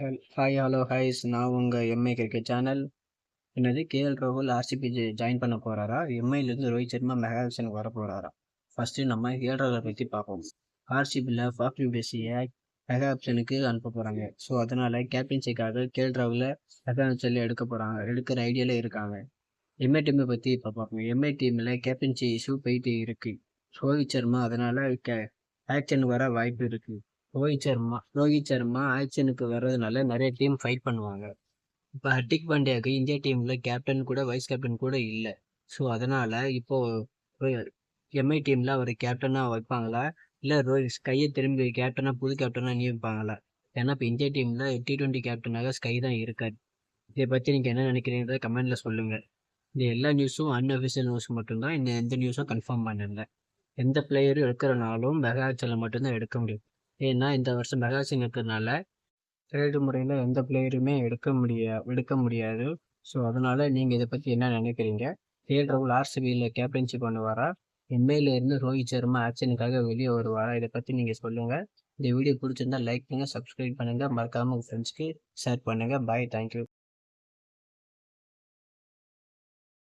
Hi, hello, ஹாய்ஸ். நான் உங்கள் Mi cricket channel. என்னது கேஎல் ராகுல் ஆர்சிபி ஜாயின் பண்ண போகிறாரா? எம்ஐலேருந்து ரோஹித் சர்மா மெகாலக்ஷனுக்கு வர போகிறாரா? ஃபஸ்ட்டு நம்ம கேஎல் ராகுலை பற்றி பார்ப்போம். ஆர்சிபியில் ஃபாஃப் பேசியை மெகா ஆப்ஷனுக்கு அனுப்ப போகிறாங்க. ஸோ அதனால் கேப்டன்சிக்காக கேஎல் ராகுலை மெகா ஆப்ஷனில் எடுக்கிற ஐடியாவில் இருக்காங்க. எம்ஐ டீமை பற்றி இப்போ பார்ப்போம். எம்ஐ டீமில் கேப்டன்சி இஷ்யூ போயிட்டு இருக்குது. ரோஹித் சர்மா அதனால் ஆக்ஷனுக்கு வர வாய்ப்பு இருக்குது. ரோஹித் சர்மா ஆக்ஷனுக்கு வர்றதுனால நிறைய டீம் ஃபைட் பண்ணுவாங்க. இப்போ ஹர்திக் பாண்டியாவுக்கு இந்தியா டீமில் கேப்டன் கூட வைஸ் கேப்டன் கூட இல்லை. ஸோ அதனால் இப்போது எம்ஐ டீமில் அவர் கேப்டனாக வைப்பாங்களா, இல்லை ஸ்கையை திரும்பி புது கேப்டனாக நியமிப்பாங்களா? ஏன்னா இப்போ இந்தியா டீமில் T20 கேப்டனாக ஸ்கை தான் இருக்கார். இதை பற்றி நீங்கள் என்ன நினைக்கிறீங்கிறத கமெண்டில் சொல்லுங்கள். இந்த எல்லா நியூஸும் அன்அஃபிஷியல் நியூஸ் மட்டும்தான். எந்த நியூஸும் கன்ஃபார்ம் பண்ணல. எந்த பிளேயரும் எடுக்கிறனாலும் மெகா ஆக்ஷனில் மட்டும்தான் எடுக்க முடியும். ஏன்னா இந்த வருஷம் மெகா ஆக்ஷன் இருக்கிறதுனால ட்ரேடு முறையில் எந்த பிளேயருமே எடுக்க முடியாது. ஸோ அதனால் நீங்கள் இதை பற்றி என்ன நினைக்கிறீங்க? கேஎல் ராகுல் ஆர்சிபியில் கேப்டன்சி பண்ணுவாரா? எம்ஐல இருந்து ரோஹித் சர்மா ஆக்ஷனுக்காக வெளியே வருவாரா? இதை பற்றி நீங்கள் சொல்லுங்கள். இந்த வீடியோ பிடிச்சிருந்தா லைக் பண்ணுங்கள், சப்ஸ்கிரைப் பண்ணுங்கள், மறக்காமல் உங்கள் ஃப்ரெண்ட்ஸ்க்கு ஷேர் பண்ணுங்கள். பாய், தேங்க்யூ.